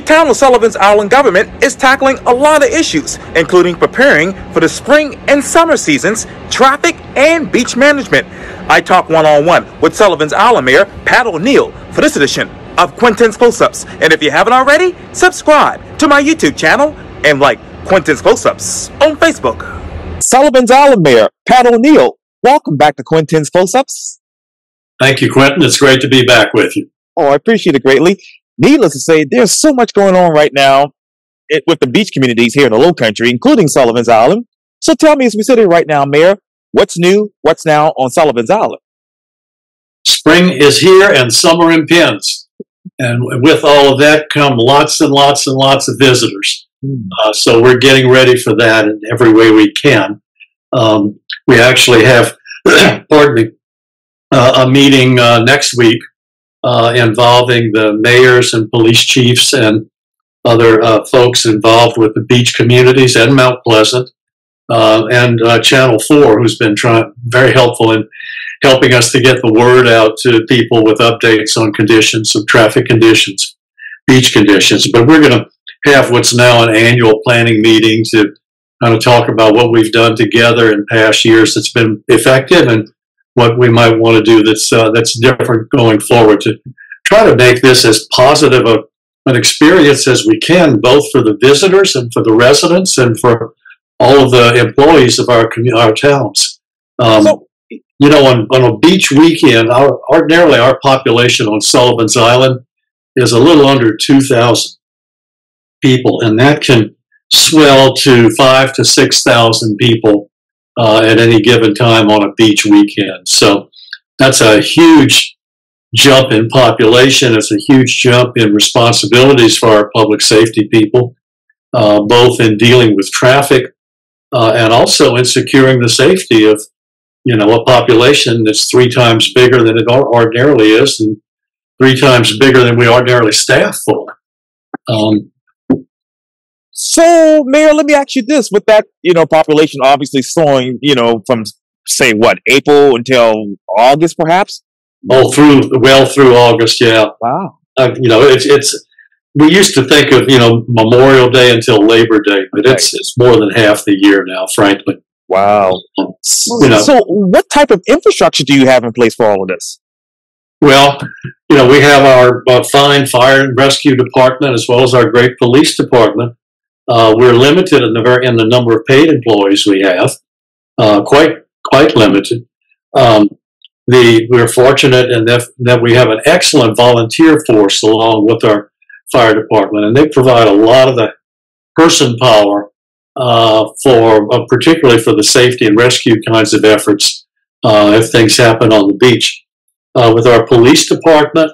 town of Sullivan's Island government is tackling a lot of issues, including preparing for the spring and summer seasons, traffic, and beach management. I talk one-on-one with Sullivan's Island Mayor Pat O'Neill for this edition of Quintin's Close-Ups. And if you haven't already, subscribe to my YouTube channel and like Quintin's Close-Ups on Facebook. Sullivan's Island Mayor Pat O'Neill, welcome back to Quintin's Close-Ups. Thank you, Quintin. It's great to be back with you. Oh, I appreciate it greatly. Needless to say, there's so much going on right now with the beach communities here in the Low Country, including Sullivan's Island. So tell me, as we sit here right now, Mayor, what's new, what's now on Sullivan's Island? Spring is here and summer impends. And with all of that come lots and lots and lots of visitors. So we're getting ready for that in every way we can. We actually have, pardon me, a meeting next week involving the mayors and police chiefs and other folks involved with the beach communities and Mount Pleasant, and Channel 4, who's been very helpful in helping us to get the word out to people with updates on conditions, of traffic conditions, beach conditions. But we're going to have what's now an annual planning meeting to kind of talk about what we've done together in past years that's been effective and what we might want to do that's different going forward, to try to make this as positive an experience as we can, both for the visitors and for the residents and for all of the employees of our towns. You know, on a beach weekend, ordinarily our population on Sullivan's Island is a little under 2,000 people, and that can swell to 5,000 to 6,000 people at any given time on a beach weekend. So that's a huge jump in population. It's a huge jump in responsibilities for our public safety people, both in dealing with traffic and also in securing the safety of, you know, a population that's 3 times bigger than it ordinarily is and 3 times bigger than we ordinarily staff for. So, Mayor, let me ask you this. With that, you know, population obviously soaring, you know, from, say, what, April until August, perhaps? Oh, through August, yeah. Wow. You know, we used to think of, you know, Memorial Day until Labor Day, but it's more than half the year now, frankly. Wow. You know, so what type of infrastructure do you have in place for all of this? Well, you know, we have our fine fire and rescue department as well as our great police department. We're limited in the number of paid employees we have, quite limited. We're fortunate in that we have an excellent volunteer force along with our fire department, and they provide a lot of the person power particularly for the safety and rescue kinds of efforts if things happen on the beach. With our police department,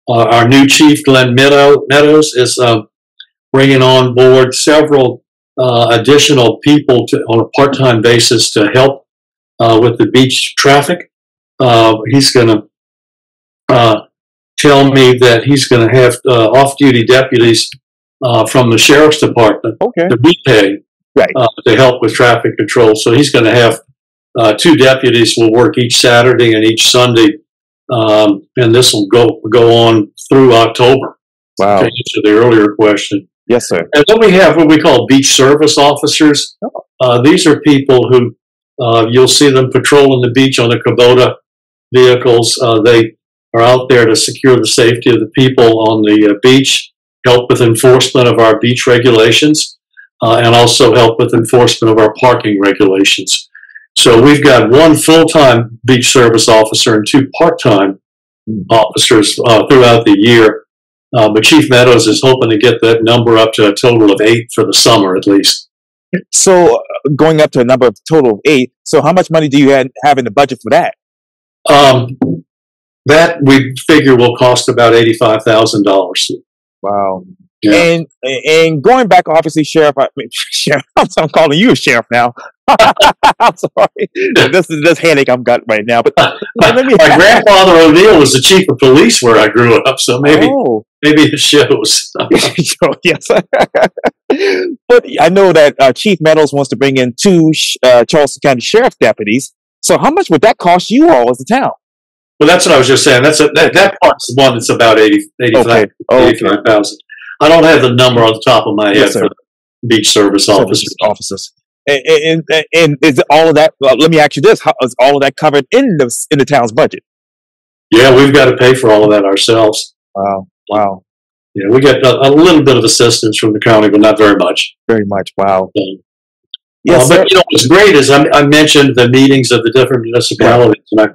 our new chief, Glenn Meadows, is bringing on board several additional people on a part-time basis to help with the beach traffic. He's going to tell me that he's going to have off-duty deputies from the sheriff's department that we pay to help with traffic control. So he's going to have 2 deputies will work each Saturday and each Sunday, and this will go on through October. Wow. To answer the earlier question. Yes, sir. And then we have what we call beach service officers. These are people who you'll see them patrolling the beach on the Kubota vehicles. They are out there to secure the safety of the people on the beach, help with enforcement of our beach regulations, and also help with enforcement of our parking regulations. So we've got 1 full-time beach service officer and 2 part-time officers throughout the year. But Chief Meadows is hoping to get that number up to a total of 8 for the summer, at least. So going up to a number of total of 8. So how much money do you have in the budget for that? That we figure will cost about $85,000. Wow. Yeah. And going back, obviously, Sheriff, I'm calling you a sheriff now. I'm sorry. This is this headache I've got right now. But my grandfather O'Neill was the chief of police where I grew up, so maybe it shows. Yes. But I know that Chief Meadows wants to bring in 2 Charleston County Sheriff deputies. So how much would that cost you all as a town? Well, that's what I was just saying. That part's the one that's about 85,000. I don't have the number on the top of my head Yes, sir. for the beach service officers. Officers. And is all of that? Well, let me ask you this: how is all of that covered in the town's budget? Yeah, we've got to pay for all of that ourselves. Wow, wow, Yeah, we get a little bit of assistance from the county, but not very much. very much. Wow. Yes, but what's great is I mentioned the meetings of the different municipalities, and I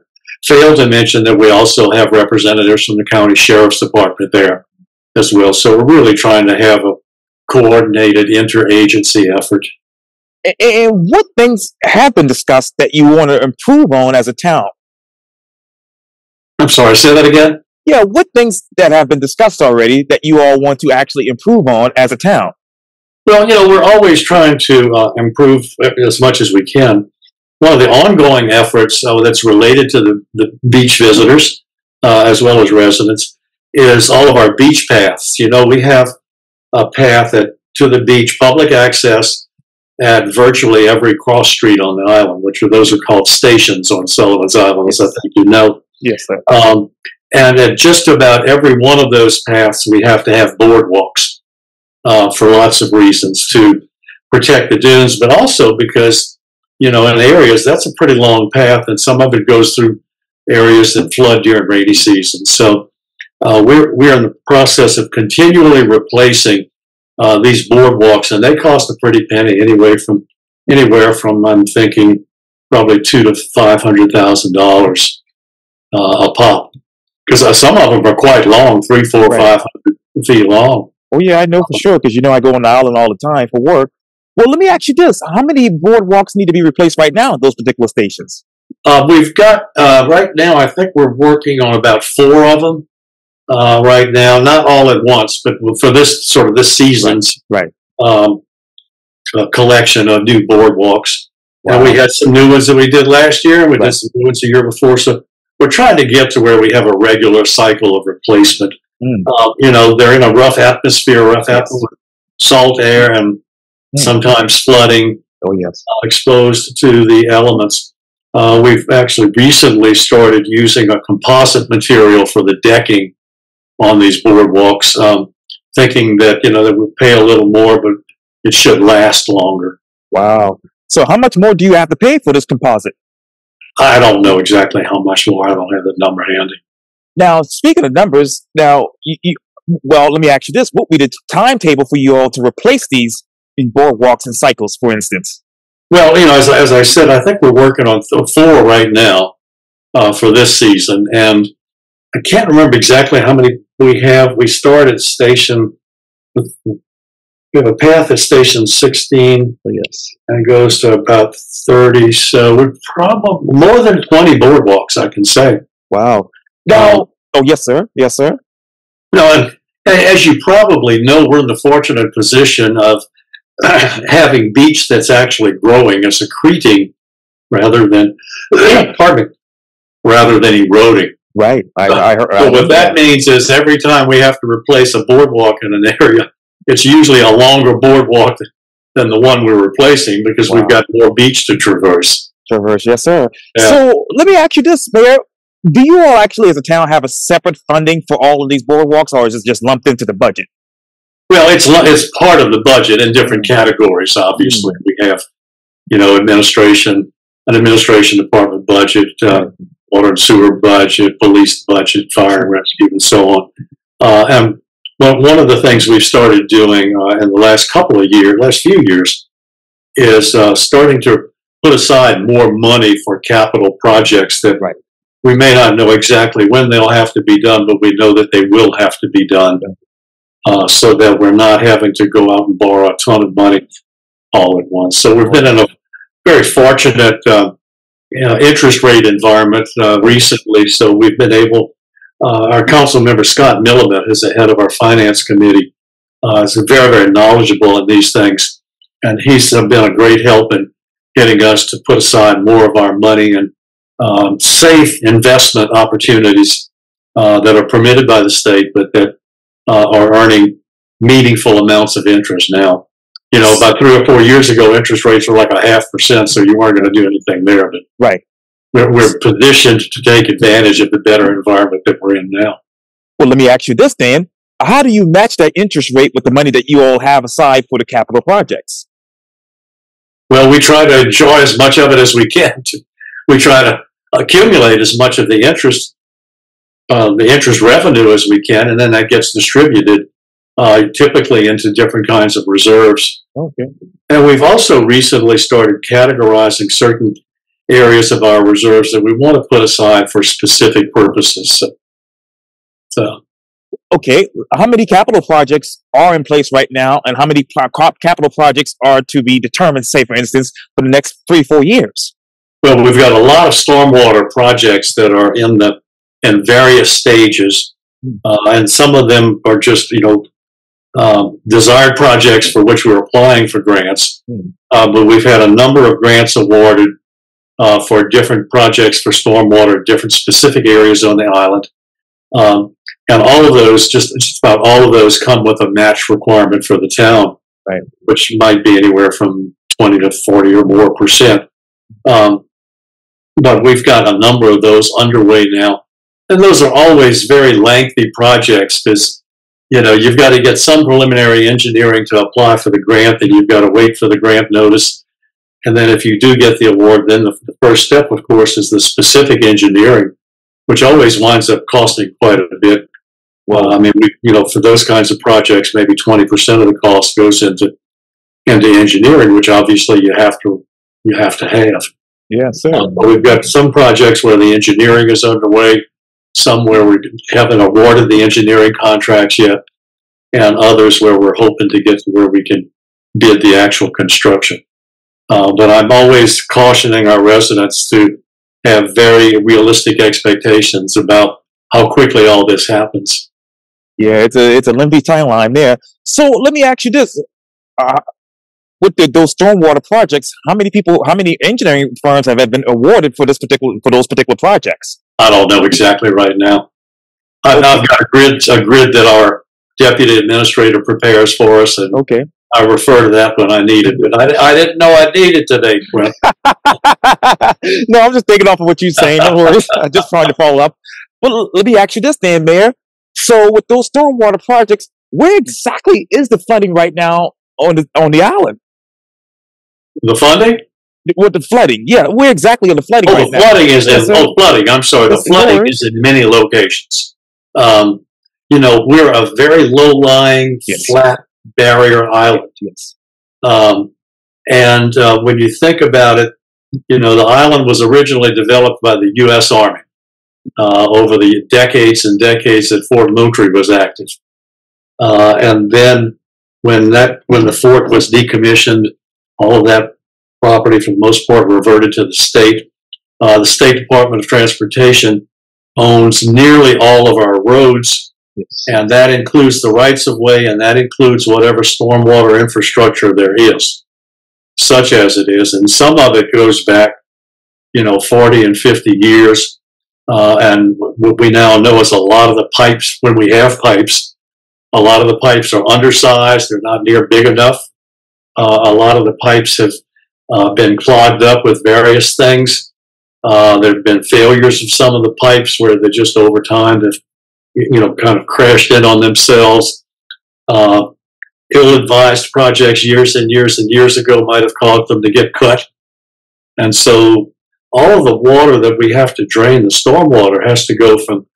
failed to mention that we also have representatives from the county sheriff's department there as well. So we're really trying to have a coordinated interagency effort. And what things have been discussed that you want to improve on as a town? I'm sorry, say that again? Yeah, what things that have been discussed already that you all want to actually improve on as a town? Well, we're always trying to improve as much as we can. One of the ongoing efforts that's related to the beach visitors as well as residents is all of our beach paths. We have a path to the beach, public access at virtually every cross street on the island, those are called stations on Sullivan's Island, as I think you know. Yes, sir. And at just about every one of those paths, we have to have boardwalks for lots of reasons, to protect the dunes, but also because, in areas, that's a pretty long path, and some of it goes through areas that flood during rainy season. So we're in the process of continually replacing these boardwalks, and they cost a pretty penny, anywhere from I'm thinking probably $200,000 to $500,000 a pop, because some of them are quite long, 300, 400, 500 feet long. Oh yeah, I know for sure, because I go on the island all the time for work. Well, let me ask you this: how many boardwalks need to be replaced right now at those particular stations? We've got right now, I think we're working on about 4 of them right now, not all at once, but for this season's collection of new boardwalks. Wow. And we had some new ones that we did last year, and we did some new ones the year before. So we're trying to get to where we have a regular cycle of replacement. They're in a rough atmosphere, salt air, and sometimes flooding. Oh yes, exposed to the elements. We've actually recently started using a composite material for the decking on these boardwalks, thinking that that we'll pay a little more, but it should last longer. Wow. So how much more do you have to pay for this composite? I don't know exactly how much more. I don't have the number handy. Now, speaking of numbers, well, let me ask you this. What would be the timetable for you all to replace these boardwalks and cycles, for instance? Well, as I said, I think we're working on 4 right now for this season, and I can't remember exactly how many we have. We start at we have a path at station 16, and goes to about 30. So we're probably more than 20 boardwalks, I can say. Wow. Now, yes, sir. Yes, sir. And as you probably know, we're in the fortunate position of having beach that's actually growing and secreting rather than, rather than eroding. Right. I heard. So what that means is every time we have to replace a boardwalk in an area, it's usually a longer boardwalk than the one we're replacing, because we've got more beach to traverse. Yes, sir. Yeah. So let me ask you this, Mayor. Do you all actually, as a town, have a separate funding for all of these boardwalks, or is it just lumped into the budget? Well, it's part of the budget in different categories, obviously. We have, an administration department budget, water and sewer budget, police budget, fire and rescue, and so on. And one of the things we've started doing in the last few years, is starting to put aside more money for capital projects that we may not know exactly when they'll have to be done, but we know that they will have to be done, so that we're not having to go out and borrow a ton of money all at once. So we've been in a very fortunate interest rate environment recently, so we've been able. Our council member, Scott Millimet, is the head of our finance committee, is very, very knowledgeable in these things. And he's been a great help in getting us to put aside more of our money and safe investment opportunities that are permitted by the state, but that are earning meaningful amounts of interest now. About 3 or 4 years ago, interest rates were like 0.5%, so you weren't going to do anything there. But we're positioned to take advantage of the better environment that we're in now. Well, let me ask you this, Dan. how do you match that interest rate with the money that you all have aside for the capital projects? Well, we try to enjoy as much of it as we can. We try to accumulate as much of the interest revenue as we can, and then that gets distributed typically into different kinds of reserves. Okay. And we've also recently started categorizing certain areas of our reserves that we want to put aside for specific purposes. So. Okay, how many capital projects are in place right now, and how many capital projects are to be determined, say, for instance, for the next 3-4 years? Well, we've got a lot of stormwater projects that are in various stages, and some of them are just desired projects for which we're applying for grants. But we've had a number of grants awarded for different projects for stormwater, different specific areas on the island. And all of those, just about all of those, come with a match requirement for the town, right, which might be anywhere from 20 to 40 or more percent. But we've got a number of those underway now. And those are always very lengthy projects because, you've got to get some preliminary engineering to apply for the grant, then you've got to wait for the grant notice. And then if you do get the award, then the first step, of course, is the specific engineering, which always winds up costing quite a bit. Well, I mean, for those kinds of projects, maybe 20% of the cost goes into engineering, which obviously you have to have. Yeah, sir. But we've got some projects where the engineering is underway, some where we haven't awarded the engineering contracts yet, and others where we're hoping to get to where we can bid the actual construction. But I'm always cautioning our residents to have very realistic expectations about how quickly all this happens. Yeah, it's a lengthy timeline there. So let me ask you this: with those stormwater projects, how many engineering firms have been awarded for those particular projects? I don't know exactly right now. I've got a grid that our deputy administrator prepares for us, and okay, I refer to that when I need it. But I didn't know I needed today, Quintin. No, I'm just thinking off of what you're saying. No worries. I'm just trying to follow up. Well, let me ask you this then, Mayor. So with those stormwater projects, where exactly is the funding right now on the island? The funding? With the flooding, yeah. Where exactly on the flooding right now? Flooding is flooding. I'm sorry. The flooding is in many locations. We're a very low-lying, flat barrier island. Yes. And when you think about it, the island was originally developed by the U.S. Army over the decades and decades that Fort Moultrie was active. And then when the fort was decommissioned, all of that property, for the most part, reverted to the state. The State Department of Transportation owns nearly all of our roads, and that includes the rights-of-way, and that includes whatever stormwater infrastructure there is, such as it is. And some of it goes back, 40 and 50 years. And what we now know is a lot of the pipes, when we have pipes, a lot of the pipes are undersized. They're not near big enough. A lot of the pipes have been clogged up with various things. There have been failures of some of the pipes where they just over time have, kind of crashed in on themselves. Ill-advised projects years and years and years ago might have caused them to get cut. And so all of the water that we have to drain, the stormwater, has to go from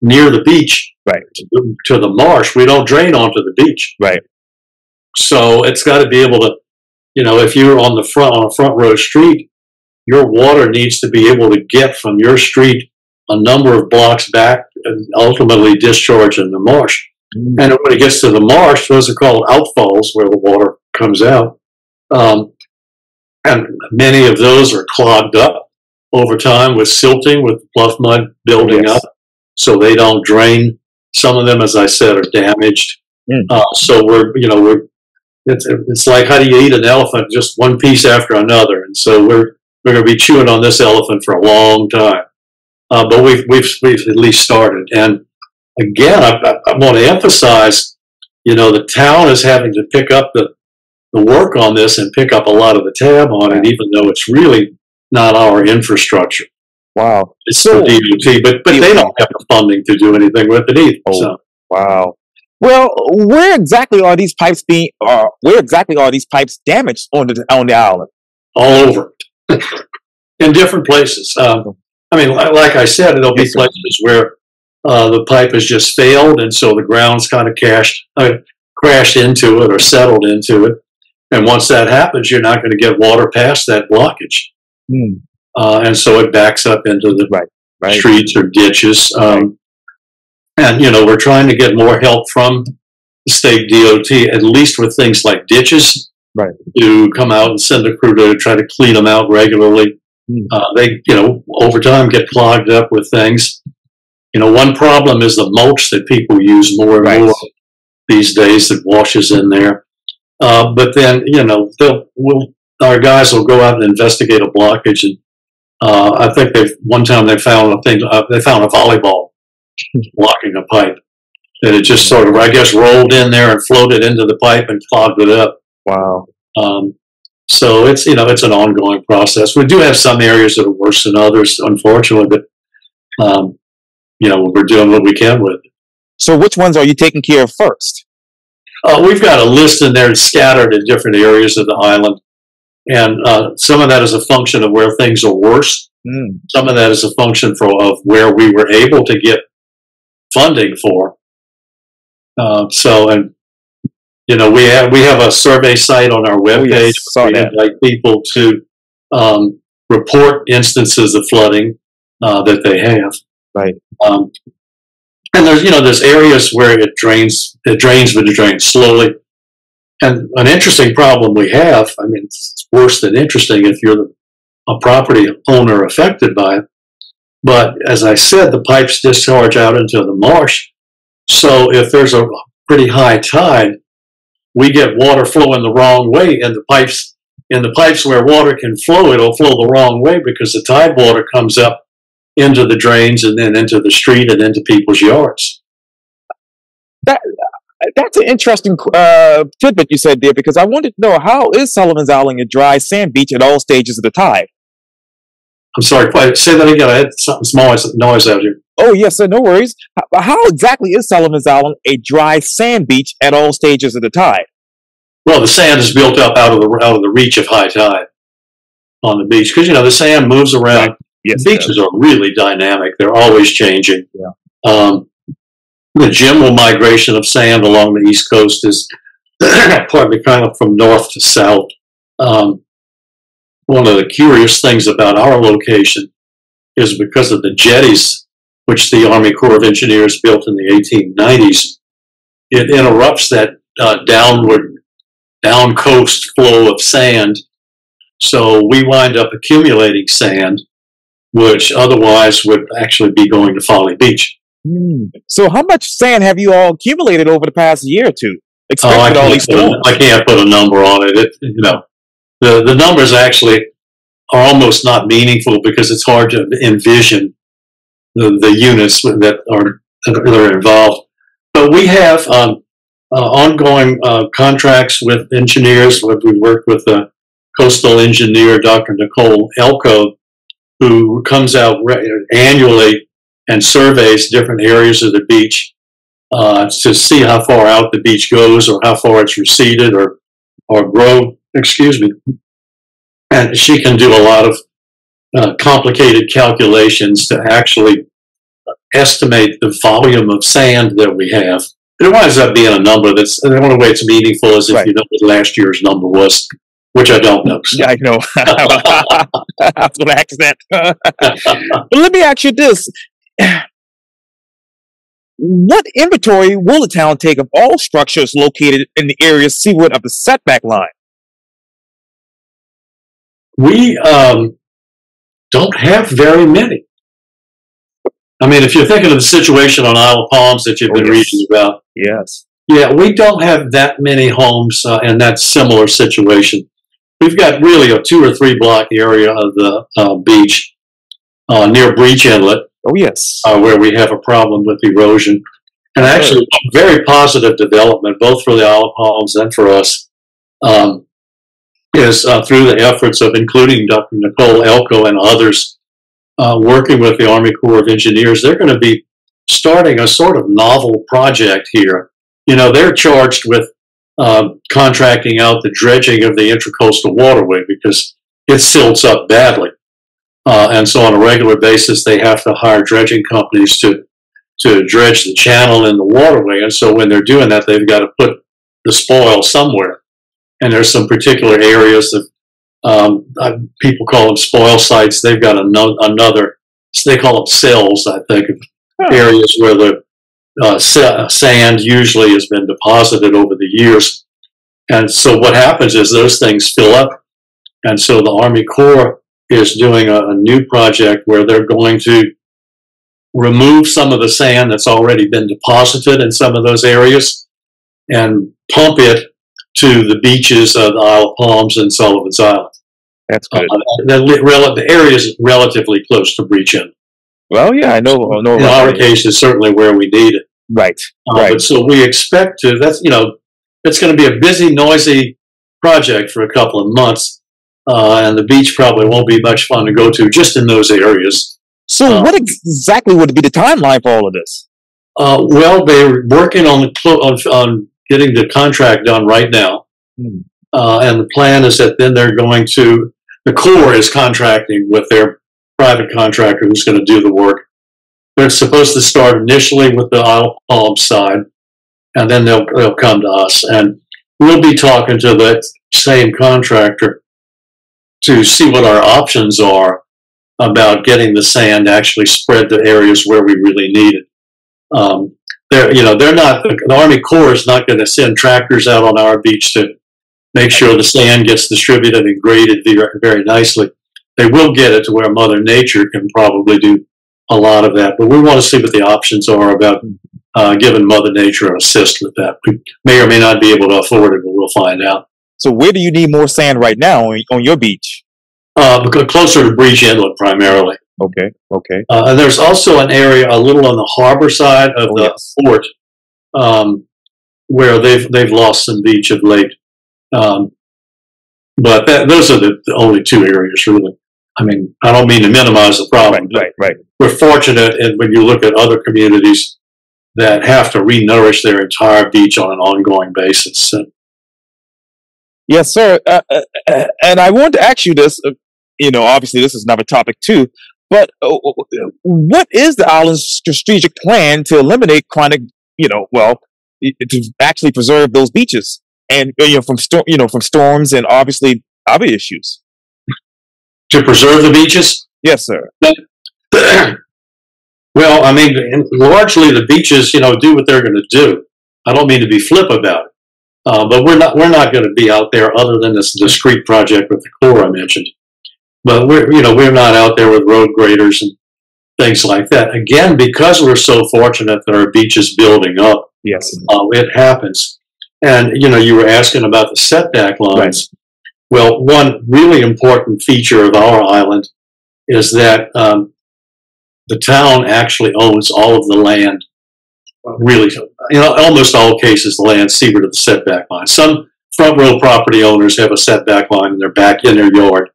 near the beach right to the marsh. We don't drain onto the beach. Right. So it's got to be able to, if you're on a front row street, your water needs to be able to get from your street a number of blocks back and ultimately discharge in the marsh. Mm. And when it gets to the marsh, those are called outfalls where the water comes out. And many of those are clogged up over time with silting, with bluff mud building up, so they don't drain. Some of them, as I said, are damaged. Mm. So it's like, how do you eat an elephant? Just one piece after another. And so we're going to be chewing on this elephant for a long time. But we've at least started. And again, I want to emphasize, the town is having to pick up the work on this and pick up a lot of the tab on it, even though it's really not our infrastructure. Wow. It's the DOT, but they don't have the funding to do anything with it either. Oh, so. Wow. Well, where exactly are these pipes being? Where exactly are these pipes damaged on the island? All over, in different places. I mean, like I said, there'll be Yes, sir. places where the pipe has just failed, and so the ground's kind of crashed into it or settled into it. And once that happens, you're not going to get water past that blockage. Hmm. And so it backs up into the Right. streets or ditches. And, you know, we're trying to get more help from the state DOT, at least with things like ditches, Right. to come out and send a crew to try to clean them out regularly. They, you know, over time get clogged up with things. You know, one problem is the mulch that people use more and more these days that washes in there. But then, you know, our guys will go out and investigate a blockage. And I think one time they found they found a volleyball blocking a pipe. That it just sort of, I guess, rolled in there and floated into the pipe and clogged it up. Wow. So it's, you know, it's an ongoing process. We do have some areas that are worse than others, unfortunately, but you know, we're doing what we can with it. So which ones are you taking care of first? We've got a list in there scattered in different areas of the island. And some of that is a function of where things are worse. Some of that is a function of where we were able to get funding for. And you know, we have a survey site on our webpage. We invite people to report instances of flooding that they have. Right. And there's areas where it drains, but it drains slowly. And an interesting problem we have, I mean, it's worse than interesting if you're a property owner affected by it. But as I said, the pipes discharge out into the marsh. So if there's a pretty high tide, we get water flowing the wrong way, and the pipes where water can flow, it'll flow the wrong way because the tide water comes up into the drains and then into the street and into people's yards. That's an interesting tidbit you said there, because I wanted to know, how is Sullivan's Island a dry sand beach at all stages of the tide? I'm sorry, say that again. I had something small noise out here. Oh, yes, sir, no worries. How exactly is Sullivan's Island a dry sand beach at all stages of the tide? Well, the sand is built up out of the reach of high tide on the beach, because, you know, the sand moves around. Right. Yes, the beaches are really dynamic. They're always changing. Yeah. The general migration of sand along the East Coast is partly kind of from north to south. One of the curious things about our location is because of the jetties, which the Army Corps of Engineers built in the 1890s, it interrupts that down coast flow of sand. So we wind up accumulating sand, which otherwise would actually be going to Folly Beach. So how much sand have you all accumulated over the past year or two? I can't put a number on it. The numbers actually are almost not meaningful because it's hard to envision the units that are involved. But we have ongoing contracts with engineers. We work with the coastal engineer, Dr. Nicole Elko, who comes out annually and surveys different areas of the beach to see how far out the beach goes or how far it's receded or grown. And she can do a lot of complicated calculations to actually estimate the volume of sand that we have. It winds up being a number the only way it's meaningful is if you know what last year's number was, which I don't know. So. Yeah, I know. I was going to ask that. But let me ask you this. What inventory will the town take of all structures located in the area seaward of the setback line? We don't have very many. I mean, if you're thinking of the situation on Isle of Palms that you've been reading about. Yes. Yeah, we don't have that many homes in that similar situation. We've got really a 2 or 3 block area of the beach near Breach Inlet. Oh, yes. Where we have a problem with erosion. And actually, very positive development, both for the Isle of Palms and for us, is through the efforts of including Dr. Nicole Elko and others working with the Army Corps of Engineers. They're going to be starting a sort of novel project here they're charged with contracting out the dredging of the intracoastal waterway because it silts up badly. And so on a regular basis, they have to hire dredging companies to dredge the channel in the waterway. And so when they're doing that, they've got to put the spoil somewhere. And there's some particular areas that people call them spoil sites. They've got another, they call them cells, I think, areas where the sand usually has been deposited over the years. And so what happens is those things fill up. And so the Army Corps is doing a new project where they're going to remove some of the sand that's already been deposited in some of those areas and pump it to the beaches of the Isle of Palms and Sullivan's Island. That's good. The area is relatively close to breach end. Well, yeah, I know. In our case, is certainly where we need it. Right. Right. But so we expect to. It's going to be a busy, noisy project for a couple of months, and the beach probably won't be much fun to go to just in those areas. So, what exactly would be the timeline for all of this? Well, they're working on getting the contract done right now, and the plan is that then they're going to. The Corps is contracting with their private contractor who's going to do the work. They're supposed to start initially with the Isle of Palms side, and then they'll come to us, and we'll be talking to that same contractor to see what our options are about getting the sand actually spread to areas where we really need it. They're not. The Army Corps is not going to send tractors out on our beach to make sure the sand gets distributed and graded very nicely. They will get it to where Mother Nature can probably do a lot of that, but we want to see what the options are about giving Mother Nature an assist with that. We may or may not be able to afford it, but we'll find out. So where do you need more sand right now on your beach? Closer to Breach Inlet primarily. Okay. And there's also an area a little on the harbor side of the fort where they've lost some beach of late. But those are the only two areas, really. I mean, I don't mean to minimize the problem. Right. We're fortunate, and when you look at other communities that have to re-nourish their entire beach on an ongoing basis. Yes, sir. And I want to ask you this. Obviously, this is another topic too. But what is the island's strategic plan to eliminate chronic, to actually preserve those beaches and from storms and obviously other issues? To preserve the beaches? Yes, sir. Well, I mean, largely the beaches, do what they're going to do. I don't mean to be flip about it, but we're not going to be out there other than this discrete project with the Corps I mentioned. But we're not out there with road graders and things like that. Again, because we're so fortunate that our beach is building up. Yes, it happens. And you were asking about the setback lines. Right. Well, one really important feature of our island is that the town actually owns all of the land. Really, almost all cases, the land seaward of the setback line. Some front row property owners have a setback line in their yard.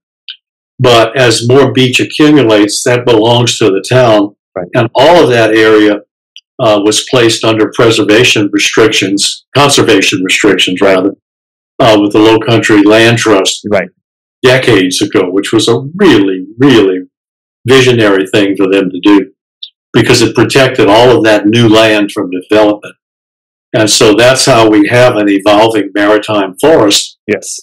But as more beach accumulates, that belongs to the town. Right. And all of that area was placed under conservation restrictions, with the Low Country Land Trust decades ago, which was a really, really visionary thing for them to do because it protected all of that new land from development. And so that's how we have an evolving maritime forest. Yes.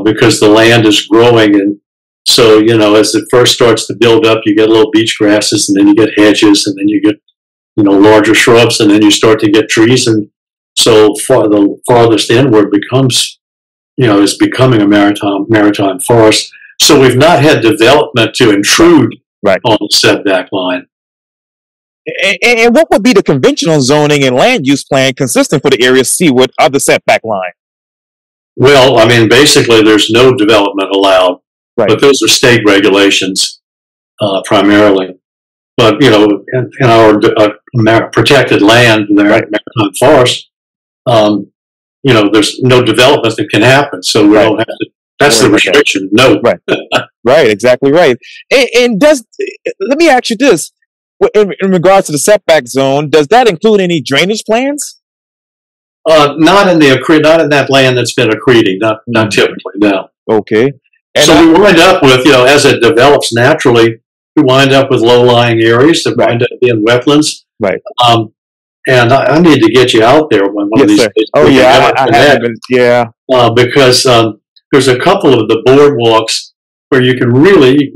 Because the land is growing. And so, as it first starts to build up, you get little beach grasses, and then you get hedges, and then you get, larger shrubs, and then you start to get trees. And so the farthest inward is becoming a maritime forest. So we've not had development to intrude on the setback line. And what would be the conventional zoning and land use plan consistent for the area seaward of the setback line? Well, I mean, basically there's no development allowed, but those are state regulations primarily. But, in our protected land, the maritime forest, there's no development that can happen. So we don't have to, that's the restriction. No. Right, exactly right. And let me ask you this. In regards to the setback zone, does that include any drainage plans? Not in not in that land that's been accreting. Not typically, no. Okay. And so we wind up with, as it develops naturally, we wind up with low-lying areas that wind up being wetlands. Right. And I need to get you out there one of these days. Oh yeah, I haven't been. Yeah. Because there's a couple of the boardwalks where you can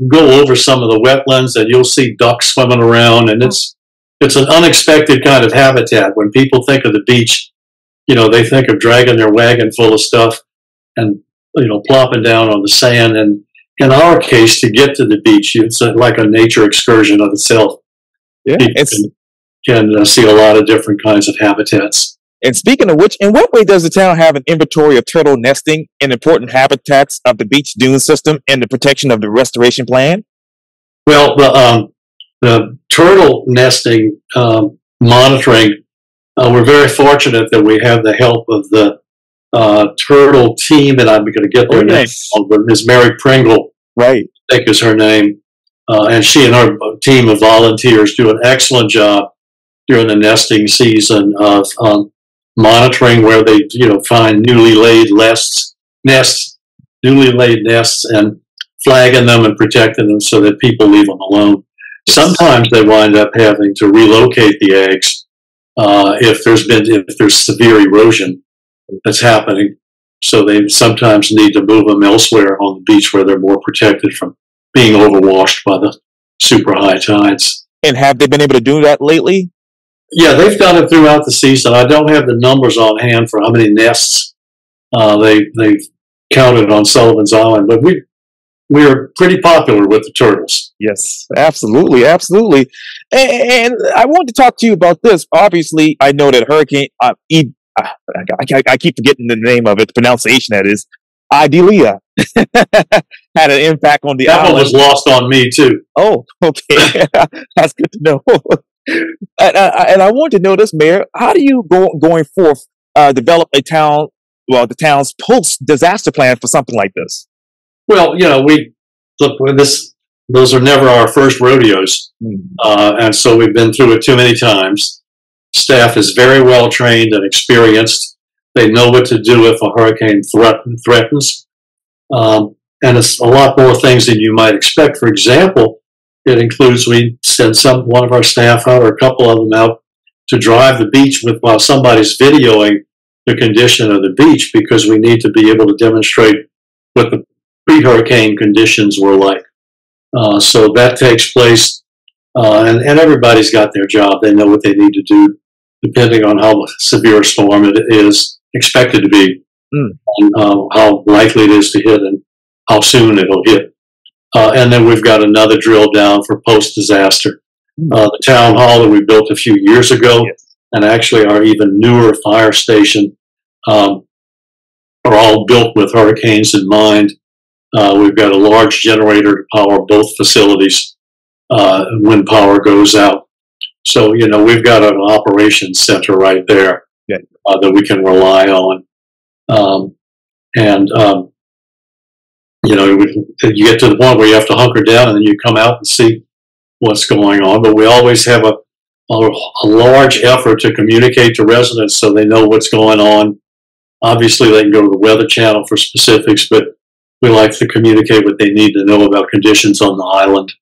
go over some of the wetlands, and you'll see ducks swimming around, and it's an unexpected kind of habitat. When people think of the beach, they think of dragging their wagon full of stuff and plopping down on the sand. And in our case, to get to the beach, it's like a nature excursion of itself. Yeah, can see a lot of different kinds of habitats. And speaking of which, in what way does the town have an inventory of turtle nesting in important habitats of the beach dune system and the protection of the restoration plan? Well, the turtle nesting monitoring, we're very fortunate that we have the help of the turtle team, and I'm going to get their name, but Ms. Mary Pringle, right, I think is her name, and she and her team of volunteers do an excellent job during the nesting season of monitoring where they, find newly laid nests, and flagging them and protecting them so that people leave them alone. Sometimes they wind up having to relocate the eggs if there's severe erosion that's happening. So they sometimes need to move them elsewhere on the beach where they're more protected from being overwashed by the super high tides. And have they been able to do that lately? Yeah, they've done it throughout the season. I don't have the numbers on hand for how many nests they've counted on Sullivan's Island, but we're pretty popular with the turtles. Yes, absolutely, absolutely. And I want to talk to you about this. Obviously, I know that Hurricane I keep forgetting the name of it, the pronunciation that is, Idalia had an impact on the island. That one was lost on me too. Oh, okay. That's good to know. And I want to know this, Mayor. How do you going forth develop the town's post-disaster plan for something like this? Well, those are never our first rodeos, and so we've been through it too many times. Staff is very well trained and experienced. They know what to do if a hurricane threatens, and it's a lot more things than you might expect. For example, it includes we send one of our staff out, or a couple of them out, to drive the beach while somebody's videoing the condition of the beach, because we need to be able to demonstrate what the pre-hurricane conditions were like. So that takes place, and everybody's got their job. They know what they need to do, depending on how severe a storm it is expected to be, and how likely it is to hit, and how soon it'll hit. And then we've got another drill down for post-disaster. The town hall that we built a few years ago, and actually our even newer fire station, are all built with hurricanes in mind. We've got a large generator to power both facilities when power goes out. So, we've got an operations center right there that we can rely on. You get to the point where you have to hunker down, and then you come out and see what's going on. But we always have a large effort to communicate to residents so they know what's going on. Obviously, they can go to the Weather Channel for specifics, but we like to communicate what they need to know about conditions on the island.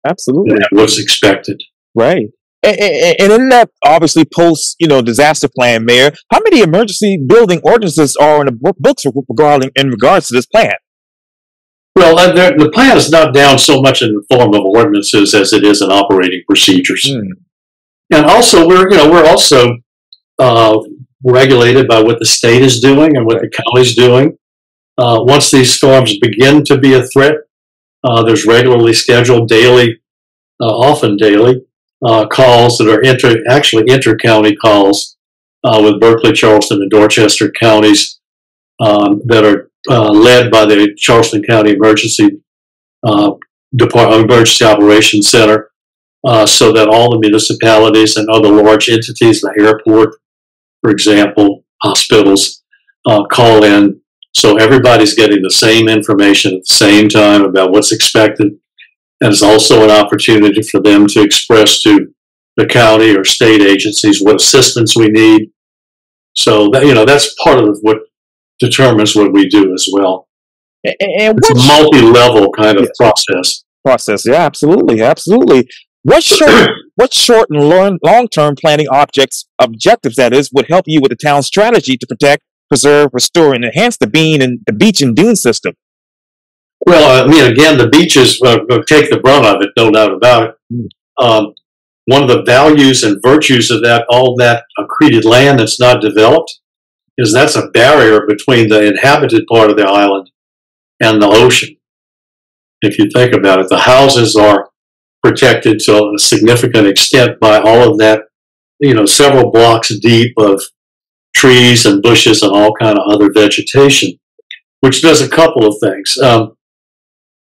Absolutely. And what's expected. Right. And in that, obviously, post-disaster plan, Mayor, how many emergency building ordinances are in the books in regards to this plan? Well, the plan is not down so much in the form of ordinances as it is in operating procedures. And also, we're also regulated by what the state is doing and what the county's doing. Once these storms begin to be a threat, there's regularly scheduled often daily, calls that are actually inter-county calls with Berkeley, Charleston, and Dorchester counties that are led by the Charleston County Emergency Operations Center, so that all the municipalities and other large entities, the airport, for example, hospitals, call in. So everybody's getting the same information at the same time about what's expected. And it's also an opportunity for them to express to the county or state agencies what assistance we need. So that, that's part of what determines what we do as well. And it's a multi-level kind of process. Yeah, absolutely, absolutely. What short and long-term planning objectives that is would help you with the town's strategy to protect, preserve, restore, and enhance the beach and dune system? Well, again, the beaches take the brunt of it, no doubt about it. One of the values and virtues of all that accreted land that's not developed, is that's a barrier between the inhabited part of the island and the ocean. If you think about it, the houses are protected to a significant extent by all of that, several blocks deep of trees and bushes and all kind of other vegetation, which does a couple of things.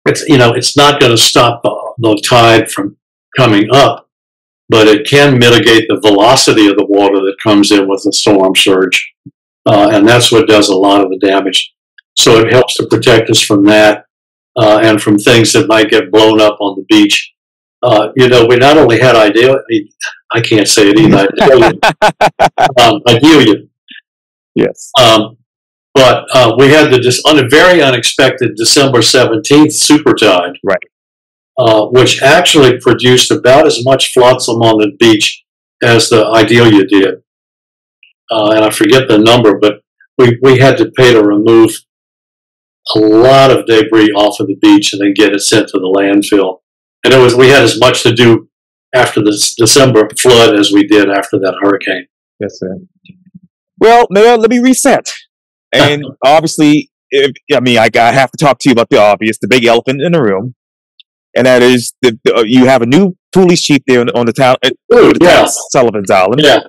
It's not going to stop the tide from coming up, but it can mitigate the velocity of the water that comes in with the storm surge. And that's what does a lot of the damage. So it helps to protect us from that and from things that might get blown up on the beach. We not only had I can't say it either. Adelia. Yes. But we had on a very unexpected December 17th super tide, right, which actually produced about as much flotsam on the beach as the Idalia did. And I forget the number, but we had to pay to remove a lot of debris off of the beach and then get it sent to the landfill. And we had as much to do after the December flood as we did after that hurricane. Yes, sir. Well, Mayor, let me reset. And obviously, I have to talk to you about the obvious, the big elephant in the room, and that is you have a new police chief there on the town, Sullivan's Island. Yeah.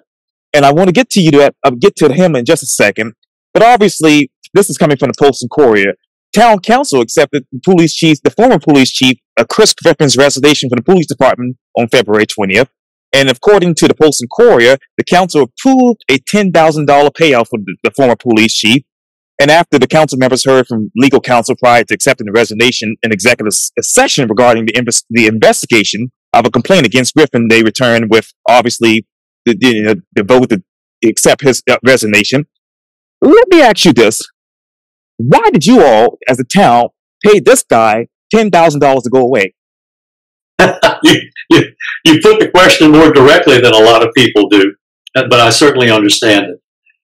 And I want to get to him in just a second. But obviously, this is coming from the Post and Courier. Town Council accepted the former police chief, Chris Griffin's resignation from the police department on February 20th. And according to the Post and Courier, the council approved a $10,000 payout for the former police chief. And after the council members heard from legal counsel prior to accepting the resignation in executive session regarding the investigation of a complaint against Griffin, they returned with obviously the vote to accept his resignation. Let me ask you this. Why did you all, as a town, pay this guy $10,000 to go away? You put the question more directly than a lot of people do, but I certainly understand it.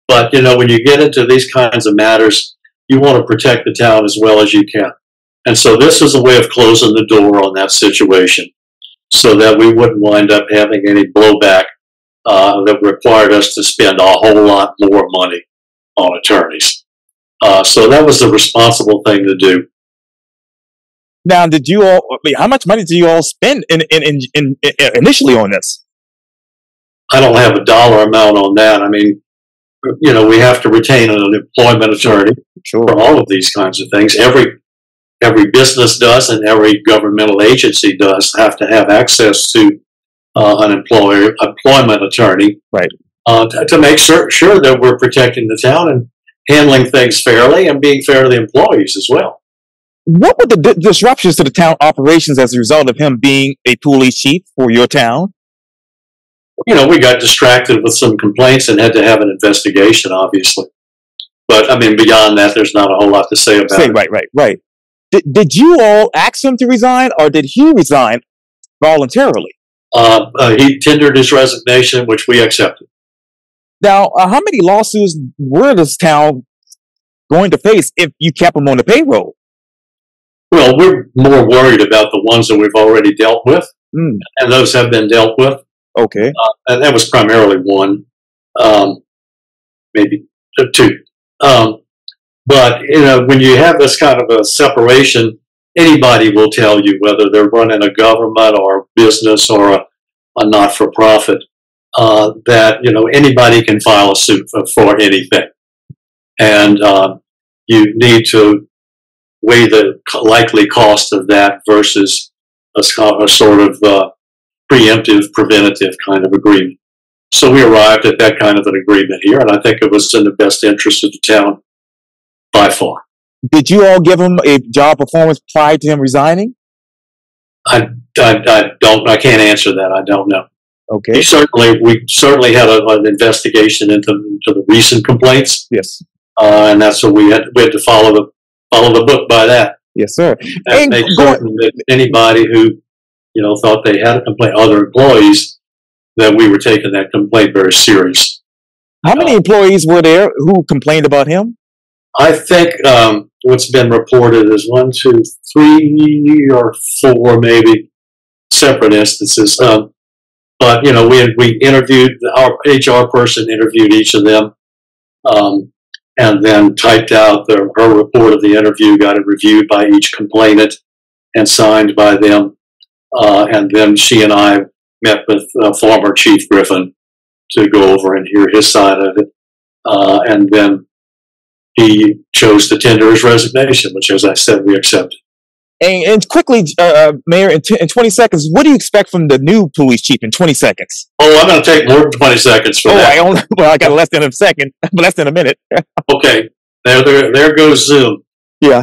But, when you get into these kinds of matters, you want to protect the town as well as you can. And so this is a way of closing the door on that situation so that we wouldn't wind up having any blowback that required us to spend a whole lot more money on attorneys. So that was the responsible thing to do. Now, how much money did you all spend initially on this? I don't have a dollar amount on that. We have to retain an employment attorney for all of these kinds of things. Every business does, and every governmental agency does have to have access to an employment attorney, right? To make sure that we're protecting the town and handling things fairly and being fair to the employees as well. What were the disruptions to the town operations as a result of him being a police chief for your town? We got distracted with some complaints and had to have an investigation, obviously. But, beyond that, there's not a whole lot to say about it. Right. Did you all ask him to resign, or did he resign voluntarily? He tendered his resignation, which we accepted. Now, how many lawsuits were this town going to face if you kept him on the payroll? Well, we're more worried about the ones that we've already dealt with, and those have been dealt with. Okay. And that was primarily one, maybe two. But, when you have this kind of a separation, anybody will tell you, whether they're running a government or a business or a not-for-profit, that, anybody can file a suit for anything. And you need to weigh the likely cost of that versus a sort of preemptive, preventative kind of agreement. So we arrived at that kind of an agreement here, and I think it was in the best interest of the town by far. Did you all give him a job performance prior to him resigning? I can't answer that. I don't know. Okay. We certainly had an investigation into the recent complaints, Yes. and that's what we had to follow the book by that. Yes, sir. And make certain that anybody who thought they had a complaint, other employees, that we were taking that complaint very serious. How many employees were there who complained about him? I think what's been reported is 1, 2, 3, or 4, maybe separate instances. But we interviewed, our HR person interviewed each of them, and then typed out her report of the interview, got it reviewed by each complainant and signed by them. And then she and I met with former Chief Griffin to go over and hear his side of it. And then he chose to tender his resignation, which, as I said, we accepted. And quickly, Mayor, in 20 seconds, what do you expect from the new police chief in 20 seconds? Oh, I'm going to take more than 20 seconds for that. I got less than a second, less than a minute. Okay, there goes Zoom. Yeah.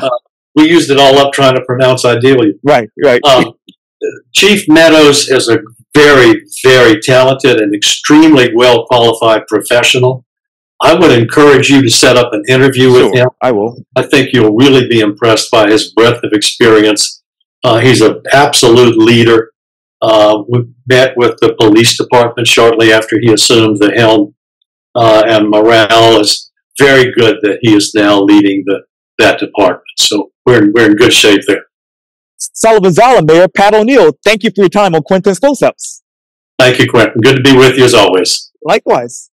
We used it all up trying to pronounce ideally. Right. Chief Meadows is a very, very talented and extremely well-qualified professional. I would encourage you to set up an interview with him. I will. I think you'll really be impressed by his breadth of experience. He's an absolute leader. We met with the police department shortly after he assumed the helm, and morale is very good that he is now leading that department. So we're in good shape there. Sullivan's Island Mayor Pat O'Neill, thank you for your time on Quintin's Close-Ups. Thank you, Quintin. Good to be with you as always. Likewise.